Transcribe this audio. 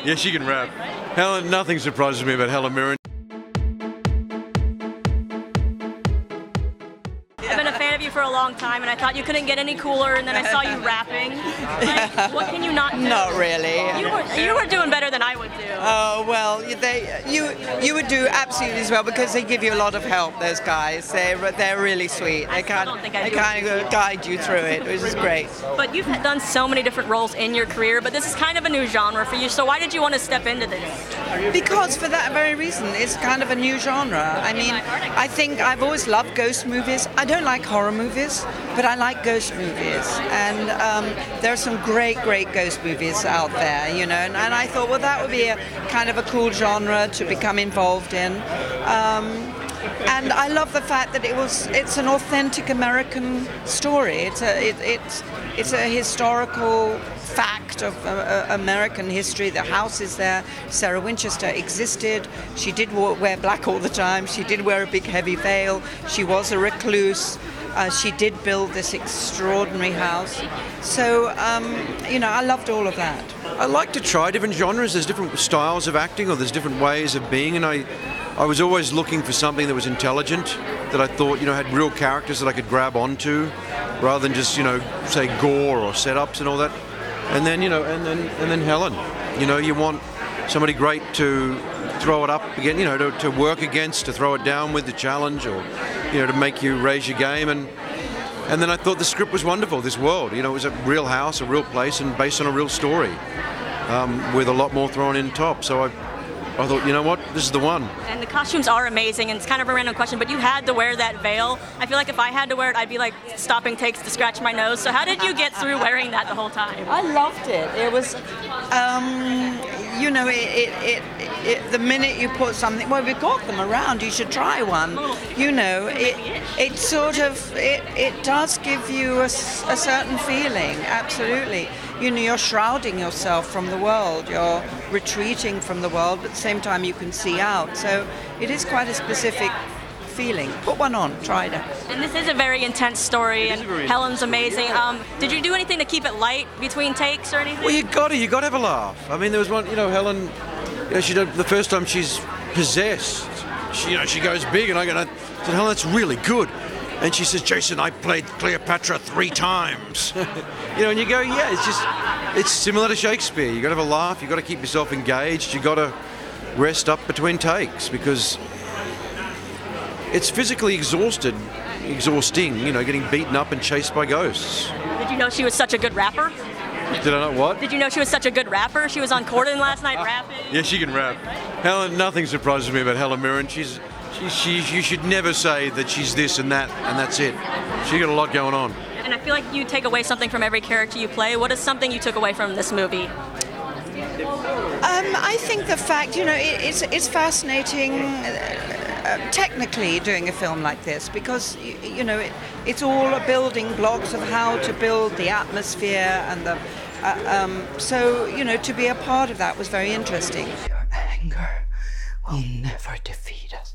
Yeah, she can rap. Helen, nothing surprises me about Helen Mirren. I've been a fan of you for a long time, and I thought you couldn't get any cooler, and then I saw you rapping. Like, what can you not do? Not really. You were doing better than I would do. Oh well, you would do absolutely as well because they give you a lot of help. Those guys, they're really sweet. They kind of guide you through it, which is great. But you've done so many different roles in your career, but this is kind of a new genre for you. So why did you want to step into this? Because for that very reason, it's kind of a new genre. I mean, I think I've always loved ghost movies. I don't like horror movies, but I like ghost movies, and there are some great ghost movies out there, you know. And I thought, well, that would be a kind of a cool genre to become involved in. And I love the fact that it's an authentic American story. It's a historical fact of American history. The house is there. Sarah Winchester existed. She did wear black all the time. She did wear a big heavy veil. She was a recluse. She did build this extraordinary house. So, I loved all of that. I like to try different genres. There's different styles of acting, or there's different ways of being, and I was always looking for something that was intelligent, that I thought, had real characters that I could grab onto, rather than just, say gore or setups and all that. And then, and then Helen. You want somebody great to throw it up again, to work against, to throw it down with, the challenge, or, to make you raise your game. And then I thought the script was wonderful, this world. It was a real house, a real place, and based on a real story, with a lot more thrown in top. So I thought, you know what, this is the one. And the costumes are amazing, and it's kind of a random question, but you had to wear that veil. I feel like if I had to wear it, I'd be like stopping takes to scratch my nose. So how did you get through wearing that the whole time? I loved it. It was, the minute you put something, well, we've got them around, you should try one. It sort of, it does give you a certain feeling, absolutely. You're shrouding yourself from the world, you're retreating from the world, but at the same time you can see out. So it is quite a specific feeling. Put one on, try it out. And this is a very intense story, and Helen's amazing. Did you do anything to keep it light between takes or anything? Well, you got to have a laugh. I mean, there was one, Helen, the first time she's possessed, she goes big, and I said, Helen, that's really good. And she says, Jason, I played Cleopatra 3 times. And you go, yeah, it's similar to Shakespeare. You got to have a laugh. You got to keep yourself engaged. You got to rest up between takes, because it's physically exhausting, getting beaten up and chased by ghosts. Did you know she was such a good rapper? Did I know what? Did you know she was such a good rapper? She was on Corden last night rapping. Yeah, she can rap. Helen, nothing surprises me about Helen Mirren. You should never say that she's this and that, and that's it. She's got a lot going on. And I feel like you take away something from every character you play. What is something you took away from this movie? I think the fact, it's fascinating technically doing a film like this, because, it's all a building blocks of how to build the atmosphere and the... to be a part of that was very interesting. Your anger will never defeat us.